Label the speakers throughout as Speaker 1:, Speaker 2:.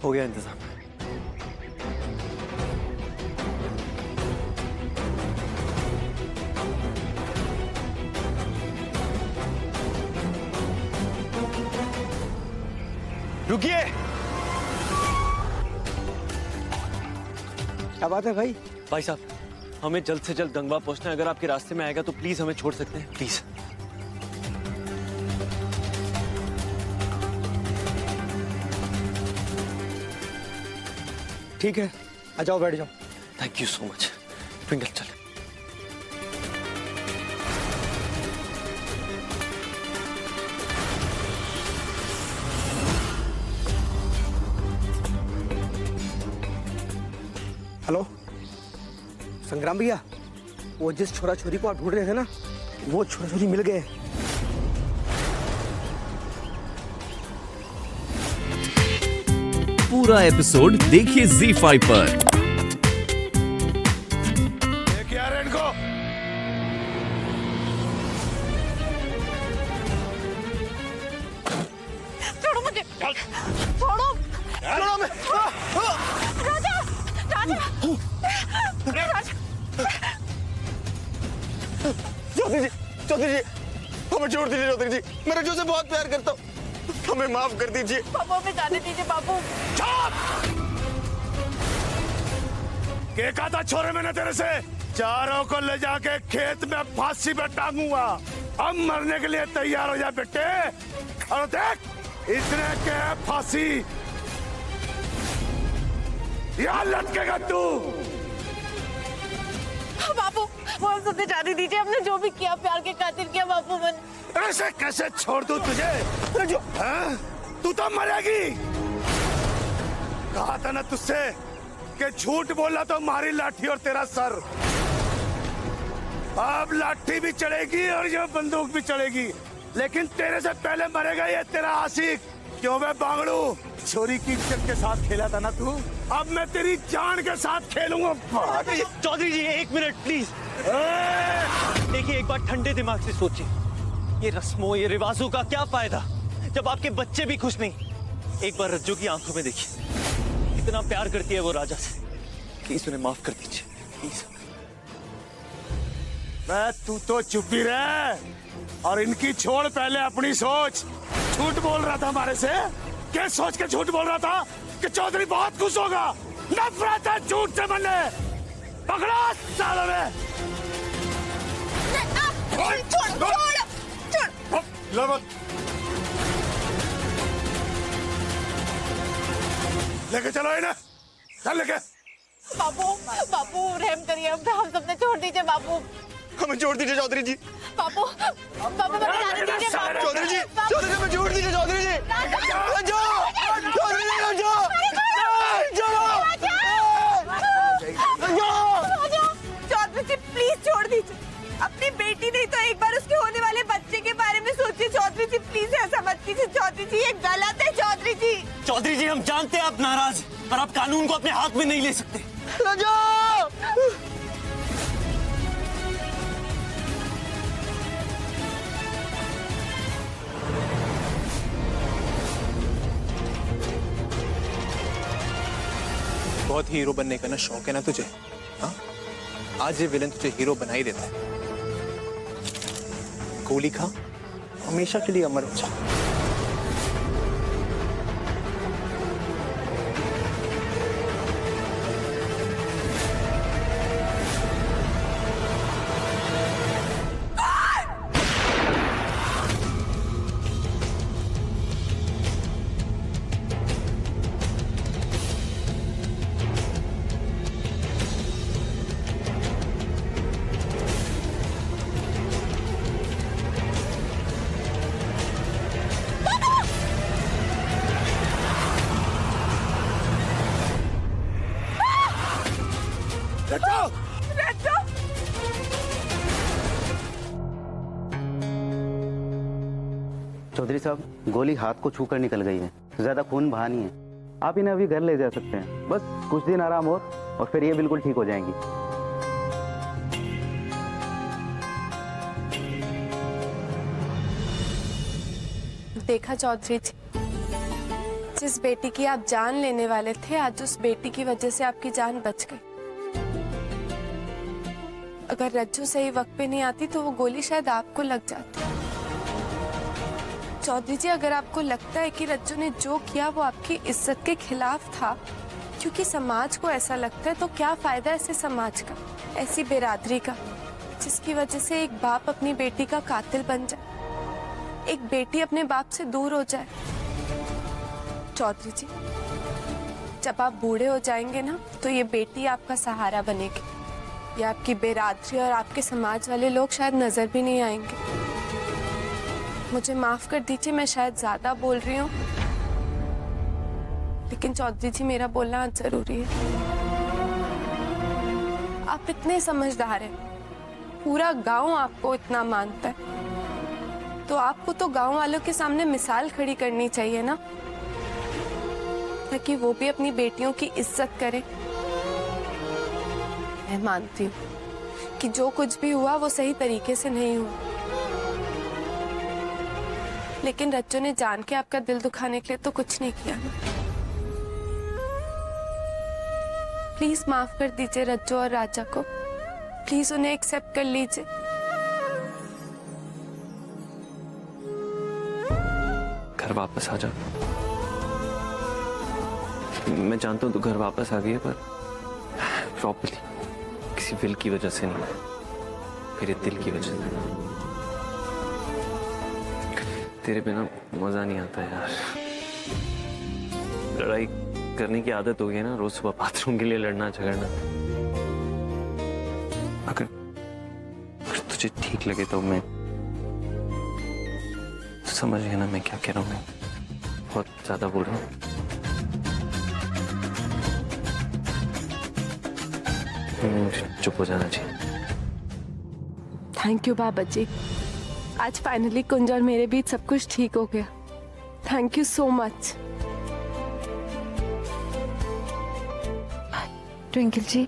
Speaker 1: हो गया इंतजाम। रुकिए।
Speaker 2: क्या बात है भाई?
Speaker 1: भाई साहब, हमें जल्द से जल्द गंगवा पहुंचना है। अगर आपके रास्ते में आएगा तो प्लीज हमें छोड़ सकते हैं, प्लीज।
Speaker 2: ठीक है, आ जाओ, बैठ जाओ।
Speaker 1: Thank you so much. Twinkle चल।
Speaker 2: हेलो संग्राम भैया, वो जिस छोरा छोरी को आप ढूंढ रहे थे ना, वो छोरा छोरी मिल गए।
Speaker 3: पूरा एपिसोड देखिए ZEE5 पर।
Speaker 4: देखिए यार इनको।
Speaker 5: छोड़ो मुझे, छोड़ो। राजा, राजा, राजा।
Speaker 1: चौधरी जी, चौधरी जी, हमें छोड़ दीजिए। चौधरी जी, मैं रज्जू से बहुत प्यार करता हूँ, हमें माफ कर दीजिए।
Speaker 5: बाबू हमें जाने दीजिए बाबू।
Speaker 4: क्या कहा था छोरे मैंने तेरे से? चारों को ले जाके खेत में फांसी पे टांगूंगा। अब मरने के लिए तैयार हो जा बेटे। और देख, इतने के फांसी यहाँ लटकेगा तू।
Speaker 5: बाबू वो हम सबसे जाने दीजिए, हमने जो भी किया प्यार के खातिर किया बाबू। मन
Speaker 4: ऐसे कैसे छोड़ दूं तुझे? हाँ? तू तो मरेगी। कहा था ना तुझसे कि झूठ बोला तो मारी लाठी और तेरा सर। अब लाठी भी चढ़ेगी और ये बंदूक भी चढ़ेगी, लेकिन तेरे से पहले मरेगा ये तेरा आशिक। क्यों बे बांगड़ू, छोरी की इज्जत के साथ खेला था ना तू, अब मैं तेरी जान के साथ खेलूंगा।
Speaker 1: चौधरी जी, एक मिनट प्लीज। देखिए, एक बार ठंडे दिमाग से सोचिए। ये रस्मों, ये रिवाजों का क्या फायदा जब आपके बच्चे भी खुश नहीं। एक बार रज्जू की आंखों में देखिए, इतना प्यार करती है वो राजा से। प्लीज उन्हें माफ कर दीजिए, प्लीज।
Speaker 4: मैं तू तो चुप ही रह और इनकी छोड़, पहले अपनी सोच। झूठ बोल रहा था हमारे से? क्या सोच के झूठ बोल रहा था कि चौधरी बहुत खुश होगा? नफरत है झूठ से बनने। पकड़ा सालों में। लेके चलो इन्हें, चल लेके।
Speaker 5: बाबू, बाबू रहम करिए, हम सबने छोड़ दीजिए बाबू।
Speaker 1: हमें छोड़ दीजिए चौधरी जी।
Speaker 5: बाबू, बाबू हमें जाने दीजिए बाबू।
Speaker 1: चौधरी जी, चौधरी जी, हमें छोड़ दीजिए। चौधरी जी, रज्जू, चौधरी जी, रज्जू,
Speaker 5: चौधरी जी प्लीज छोड़ दीजिए। अपनी बेटी नहीं तो एक बार उसके होने वाले बच्चे के बारे में सोचिए। चौधरी जी प्लीज ऐसा मत कीजिए। चौधरी जी ये गलत है। चौधरी जी,
Speaker 1: चौधरी जी, हम जानते हैं आप नाराज, पर आप कानून को अपने हाथ में नहीं ले सकते। रज्जू!
Speaker 6: बहुत हीरो बनने का ना शौक है ना तुझे? हाँ, आज ये विलन तुझे हीरो बना ही देता है। गोली खा, हमेशा के लिए अमर हो जा।
Speaker 7: चौधरी साहब, गोली हाथ को छूकर निकल गई है, ज्यादा खून बहा नहीं है। आप इन्हें अभी घर ले जा सकते हैं। बस कुछ दिन आराम और फिर ये बिल्कुल ठीक हो जाएंगी।
Speaker 8: देखा चौधरी जी, जिस बेटी की आप जान लेने वाले थे, आज उस बेटी की वजह से आपकी जान बच गई। अगर रज्जू सही वक्त पे नहीं आती तो वो गोली शायद आपको लग जाती। चौधरी जी, अगर आपको लगता है कि रज्जू ने जो किया वो आपकी इज्जत के खिलाफ था, क्योंकि समाज को ऐसा लगता है, तो क्या फायदा ऐसे समाज का, ऐसी बिरादरी का, जिसकी वजह से एक बाप अपनी बेटी का कातिल बन जाए, एक बेटी अपने बाप से दूर हो जाए। चौधरी जी, जब आप बूढ़े हो जाएंगे ना, तो ये बेटी आपका सहारा बनेगी। ये आपकी बिरादरी और आपके समाज वाले लोग शायद नजर भी नहीं आएंगे। मुझे माफ कर दीजिए, मैं शायद ज्यादा बोल रही हूँ, लेकिन चौधरी जी मेरा बोलना आज जरूरी है। आप इतने समझदार हैं, पूरा गांव आपको इतना मानता है, तो आपको तो गांव वालों के सामने मिसाल खड़ी करनी चाहिए ना, ताकि वो भी अपनी बेटियों की इज्जत करें। मैं मानती हूँ कि जो कुछ भी हुआ वो सही तरीके से नहीं हुआ, लेकिन रज्जू ने जान के आपका दिल दुखाने के लिए तो कुछ नहीं किया। प्लीज माफ कर दीजिए रज्जू और राजा को, प्लीज उन्हें एक्सेप्ट कर लीजिए।
Speaker 9: घर वापस आ जा। मैं जानता हूँ तू घर वापस आ गई है, पर प्रॉपर्ली किसी विल की वजह से नहीं, मेरे दिल की वजह से। तेरे बिना मजा नहीं आता यार। लड़ाई करने की आदत हो गई है ना, रोज सुबह बाथरूम के लिए लड़ना झगड़ना। अगर तुझे ठीक लगे तो मैं, तो समझ गया ना मैं क्या कह रहा हूँ। मैं बहुत ज्यादा बोल रहा हूँ। चुप हो जाना चाहिए।
Speaker 8: थैंक यू बाबा जी, आज फाइनली कुंज और मेरे बीच सब कुछ ठीक हो गया। Thank you so much.
Speaker 5: Twinkle ji,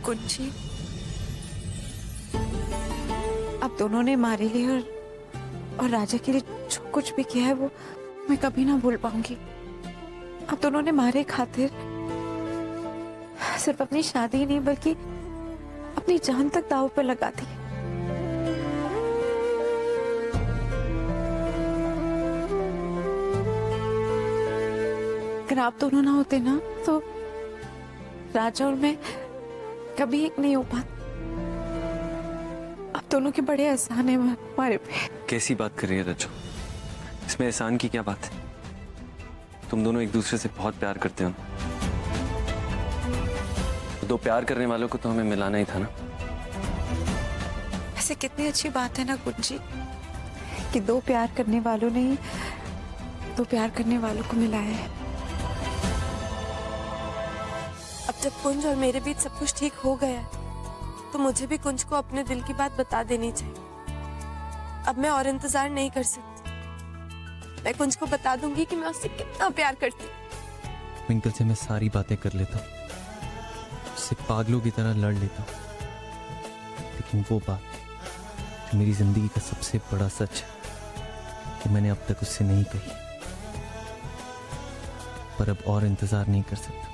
Speaker 5: Kunj ji, आप दोनों ने हमारे लिए और राजा के लिए जो कुछ भी किया है वो मैं कभी ना भूल पाऊंगी। आप दोनों ने हमारे खातिर सिर्फ अपनी शादी ही नहीं बल्कि अपनी जान तक दांव पे लगा दी। अगर आप दोनों ना होते ना तो राजा और मैं कभी एक नहीं हो पाते। आप दोनों के बड़े एहसान है हमारे पे।
Speaker 9: कैसी बात कर रही है रज्जू? इसमें एहसान की क्या बात है? तुम दोनों एक दूसरे से बहुत प्यार करते हो। दो प्यार करने वालों को तो हमें मिलाना ही था ना।
Speaker 5: ऐसे कितनी अच्छी बात है ना कुंज जी, कि दो प्यार करने वालों ने ही दो प्यार करने वालों को मिलाया है।
Speaker 8: अब जब कुंज और मेरे बीच सब कुछ ठीक हो गया है, तो मुझे भी कुंज को अपने दिल की बात बता देनी चाहिए। अब मैं और इंतजार नहीं कर सकती। मैं कुंज को बता दूंगी कि मैं उससे कितना प्यार करती हूँ।
Speaker 10: ट्विंकल से मैं सारी बातें कर लेता हूँ, उससे पागलों की तरह लड़ लेता हूँ, लेकिन वो बात जो मेरी जिंदगी का सबसे बड़ा सच है कि मैंने अब तक उससे नहीं कही। पर अब और इंतजार नहीं कर सकता,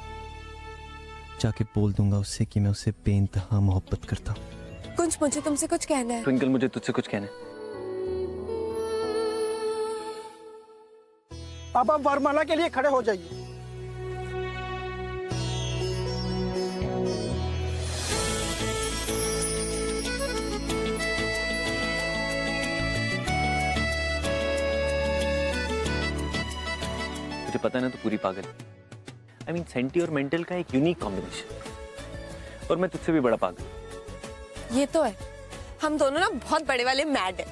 Speaker 10: जाके बोल दूंगा उससे कि मैं उससे बेइंतहा मोहब्बत करता हूँ।
Speaker 8: कुंज, मुझे तुमसे कुछ कहना है।
Speaker 9: ट्विंकल, मुझे तुझसे कुछ कहना है।
Speaker 2: अब आप वरमाला के लिए खड़े हो जाइए।
Speaker 9: मुझे पता है ना, तो पूरी पागल। आई मीन सेंटी और मेंटल का एक यूनिक कॉम्बिनेशन, और मैं तुझसे भी बड़ा पागल।
Speaker 8: ये तो है, हम दोनों ना बहुत बड़े वाले मैड हैं।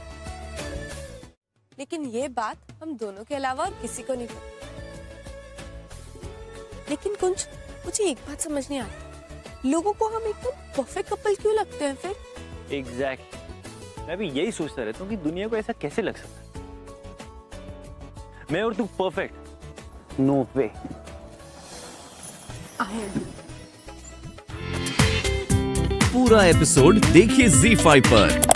Speaker 8: लेकिन ये बात हम दोनों के अलावा और किसी को नहीं पता। लेकिन कुंज, मुझे एक बात समझ नहीं आती, लोगों को हम एकदम परफेक्ट कपल क्यों लगते हैं फिर?
Speaker 9: एग्जैक्टली, मैं भी यही सोचता रहता हूँ कि दुनिया को ऐसा कैसे लग सकता है। मैं और तू परफेक्ट? नो वे।
Speaker 3: पूरा एपिसोड देखिए ZEE5 पर।